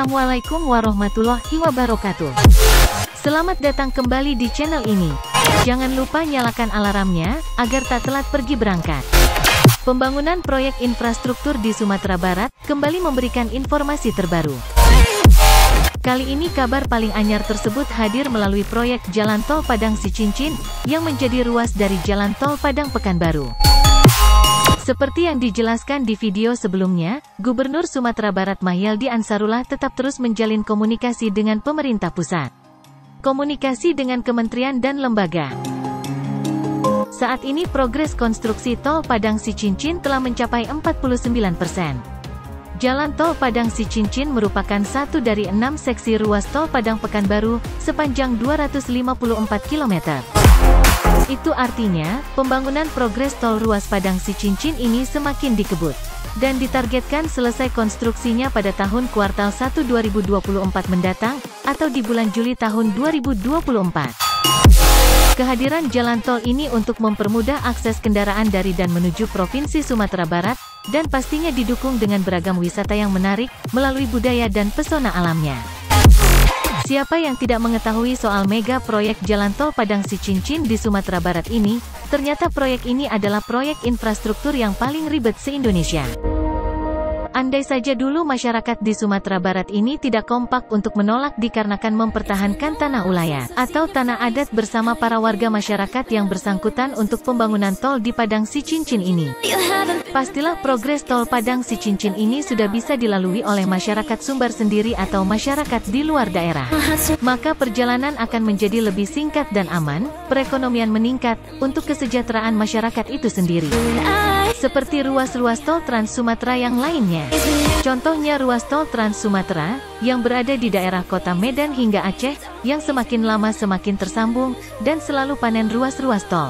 Assalamualaikum warahmatullahi wabarakatuh. Selamat datang kembali di channel ini. Jangan lupa nyalakan alarmnya, agar tak telat pergi berangkat. Pembangunan proyek infrastruktur di Sumatera Barat, kembali memberikan informasi terbaru. Kali ini kabar paling anyar tersebut hadir melalui proyek Jalan Tol Padang Sicincin, yang menjadi ruas dari Jalan Tol Padang Pekanbaru. Seperti yang dijelaskan di video sebelumnya, Gubernur Sumatera Barat Mahyaldi Ansarullah tetap terus menjalin komunikasi dengan pemerintah pusat. Komunikasi dengan kementerian dan lembaga. Saat ini progres konstruksi Tol Padang Sicincin telah mencapai 49%. Jalan Tol Padang Sicincin merupakan satu dari 6 seksi ruas Tol Padang Pekanbaru, sepanjang 254 km. Itu artinya, pembangunan progres tol ruas Padang Sicincin ini semakin dikebut. Dan ditargetkan selesai konstruksinya pada tahun kuartal 1 2024 mendatang, atau di bulan Juli tahun 2024. Kehadiran jalan tol ini untuk mempermudah akses kendaraan dari dan menuju Provinsi Sumatera Barat, dan pastinya didukung dengan beragam wisata yang menarik, melalui budaya dan pesona alamnya. Siapa yang tidak mengetahui soal mega proyek Jalan Tol Padang Sicincin di Sumatera Barat ini? Ternyata proyek ini adalah proyek infrastruktur yang paling ribet se-Indonesia. Andai saja dulu masyarakat di Sumatera Barat ini tidak kompak untuk menolak dikarenakan mempertahankan tanah ulayat atau tanah adat bersama para warga masyarakat yang bersangkutan untuk pembangunan tol di Padang Sicincin ini. Pastilah progres tol Padang Sicincin ini sudah bisa dilalui oleh masyarakat Sumbar sendiri atau masyarakat di luar daerah. Maka perjalanan akan menjadi lebih singkat dan aman, perekonomian meningkat, untuk kesejahteraan masyarakat itu sendiri. Seperti ruas-ruas tol Trans Sumatera yang lainnya. Contohnya ruas tol Trans Sumatera, yang berada di daerah kota Medan hingga Aceh, yang semakin lama semakin tersambung, dan selalu panen ruas-ruas tol.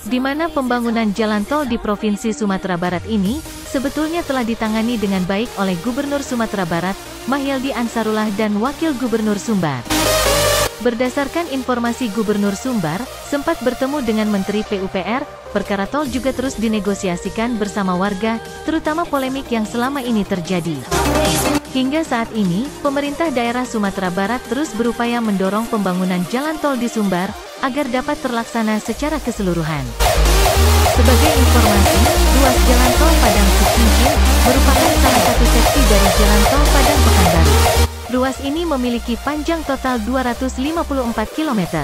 Di mana pembangunan jalan tol di Provinsi Sumatera Barat ini, sebetulnya telah ditangani dengan baik oleh Gubernur Sumatera Barat, Mahyaldi Ansarullah dan Wakil Gubernur Sumbar. Berdasarkan informasi Gubernur Sumbar, sempat bertemu dengan Menteri PUPR, perkara tol juga terus dinegosiasikan bersama warga, terutama polemik yang selama ini terjadi. Hingga saat ini, pemerintah daerah Sumatera Barat terus berupaya mendorong pembangunan jalan tol di Sumbar, agar dapat terlaksana secara keseluruhan. Sebagai informasi, ruas jalan tol Padang Sicincin merupakan salah satu seksi dari jalan tol Padang Pekanbaru. Ruas ini memiliki panjang total 254 km.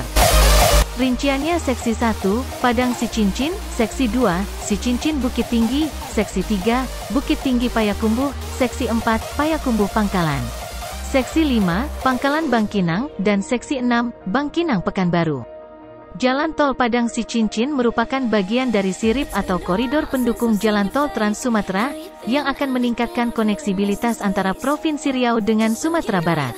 Rinciannya Seksi 1, Padang Sicincin, Seksi 2, Sicincin Bukit Tinggi, Seksi 3, Bukit Tinggi Payakumbuh, Seksi 4, Payakumbuh Pangkalan, Seksi 5, Pangkalan Bangkinang, dan Seksi 6, Bangkinang Pekanbaru. Jalan Tol Padang Sicincin merupakan bagian dari sirip atau koridor pendukung Jalan Tol Trans Sumatera, yang akan meningkatkan koneksibilitas antara Provinsi Riau dengan Sumatera Barat.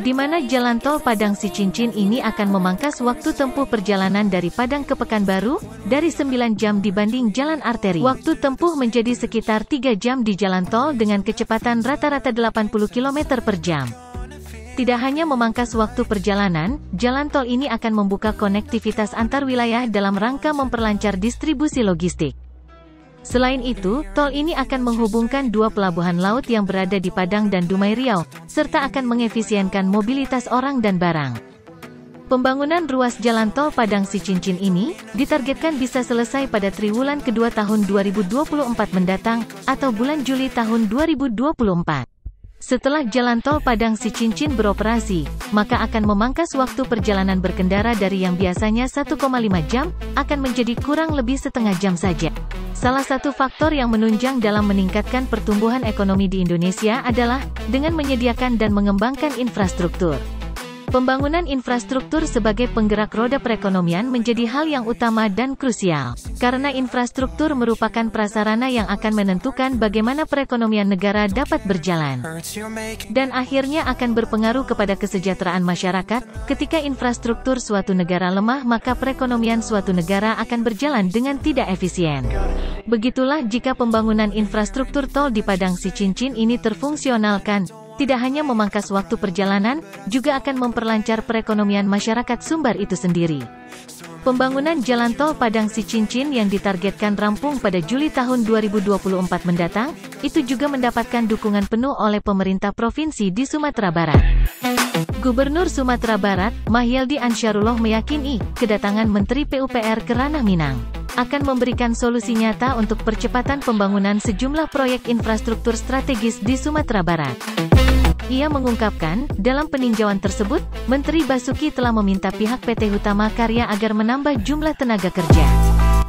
Di mana Jalan Tol Padang Sicincin ini akan memangkas waktu tempuh perjalanan dari Padang ke Pekanbaru, dari 9 jam dibanding jalan arteri. Waktu tempuh menjadi sekitar 3 jam di jalan tol dengan kecepatan rata-rata 80 km per jam. Tidak hanya memangkas waktu perjalanan, jalan tol ini akan membuka konektivitas antar wilayah dalam rangka memperlancar distribusi logistik. Selain itu, tol ini akan menghubungkan dua pelabuhan laut yang berada di Padang dan Dumai Riau, serta akan mengefisienkan mobilitas orang dan barang. Pembangunan ruas jalan tol Padang Sicincin ini, ditargetkan bisa selesai pada triwulan kedua tahun 2024 mendatang, atau bulan Juli tahun 2024. Setelah jalan tol Padang Sicincin beroperasi, maka akan memangkas waktu perjalanan berkendara dari yang biasanya 1,5 jam, akan menjadi kurang lebih setengah jam saja. Salah satu faktor yang menunjang dalam meningkatkan pertumbuhan ekonomi di Indonesia adalah dengan menyediakan dan mengembangkan infrastruktur. Pembangunan infrastruktur sebagai penggerak roda perekonomian menjadi hal yang utama dan krusial, karena infrastruktur merupakan prasarana yang akan menentukan bagaimana perekonomian negara dapat berjalan. Dan akhirnya akan berpengaruh kepada kesejahteraan masyarakat. Ketika infrastruktur suatu negara lemah, maka perekonomian suatu negara akan berjalan dengan tidak efisien. Begitulah jika pembangunan infrastruktur tol di Padang Sicincin ini terfungsionalkan. Tidak hanya memangkas waktu perjalanan, juga akan memperlancar perekonomian masyarakat Sumbar itu sendiri. Pembangunan Jalan Tol Padang Sicincin yang ditargetkan rampung pada Juli tahun 2024 mendatang, itu juga mendapatkan dukungan penuh oleh pemerintah provinsi di Sumatera Barat. Gubernur Sumatera Barat, Mahyeldi Ansyarullah meyakini, kedatangan Menteri PUPR ke Ranah Minang akan memberikan solusi nyata untuk percepatan pembangunan sejumlah proyek infrastruktur strategis di Sumatera Barat. Ia mengungkapkan, dalam peninjauan tersebut, Menteri Basuki telah meminta pihak PT Hutama Karya agar menambah jumlah tenaga kerja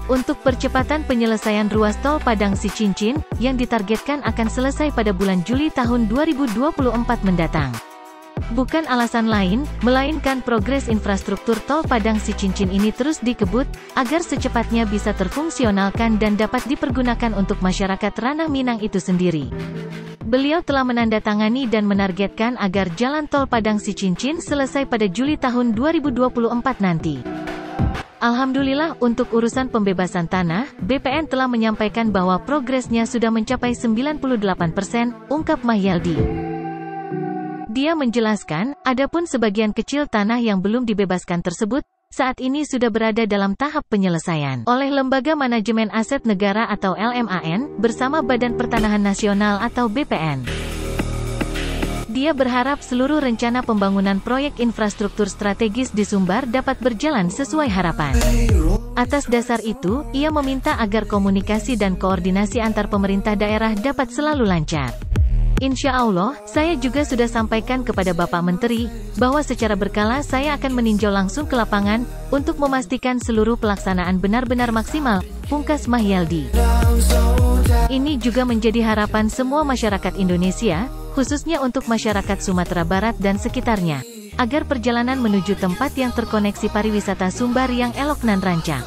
untuk percepatan penyelesaian ruas tol Padang Sicincin, yang ditargetkan akan selesai pada bulan Juli tahun 2024 mendatang. Bukan alasan lain, melainkan progres infrastruktur tol Padang Sicincin ini terus dikebut, agar secepatnya bisa terfungsionalkan dan dapat dipergunakan untuk masyarakat Ranah Minang itu sendiri. Beliau telah menandatangani dan menargetkan agar jalan tol Padang Sicincin selesai pada Juli tahun 2024 nanti. Alhamdulillah untuk urusan pembebasan tanah, BPN telah menyampaikan bahwa progresnya sudah mencapai 98%, ungkap Mahyeldi. Dia menjelaskan, adapun sebagian kecil tanah yang belum dibebaskan tersebut, saat ini sudah berada dalam tahap penyelesaian oleh Lembaga Manajemen Aset Negara atau LMAN, bersama Badan Pertanahan Nasional atau BPN. Dia berharap seluruh rencana pembangunan proyek infrastruktur strategis di Sumbar dapat berjalan sesuai harapan. Atas dasar itu, ia meminta agar komunikasi dan koordinasi antar pemerintah daerah dapat selalu lancar. Insya Allah, saya juga sudah sampaikan kepada Bapak Menteri, bahwa secara berkala saya akan meninjau langsung ke lapangan, untuk memastikan seluruh pelaksanaan benar-benar maksimal, pungkas Mahyeldi. Ini juga menjadi harapan semua masyarakat Indonesia, khususnya untuk masyarakat Sumatera Barat dan sekitarnya, agar perjalanan menuju tempat yang terkoneksi pariwisata Sumbar yang elok nan rancak.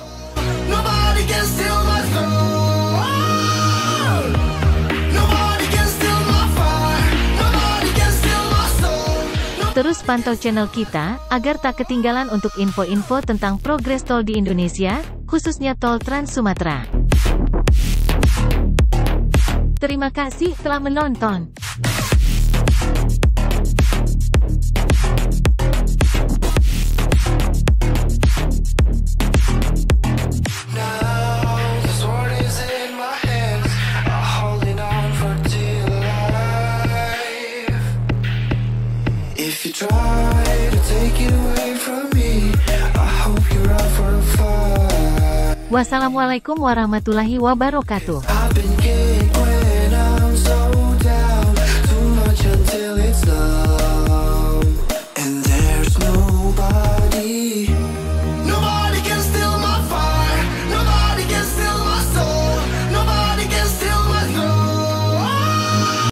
Terus pantau channel kita, agar tak ketinggalan untuk info-info tentang progres tol di Indonesia, khususnya tol Trans Sumatera. Terima kasih telah menonton. If you try to take it away from me, I hope you're up for a fight. Wassalamualaikum warahmatullahi wabarakatuh. I've been getting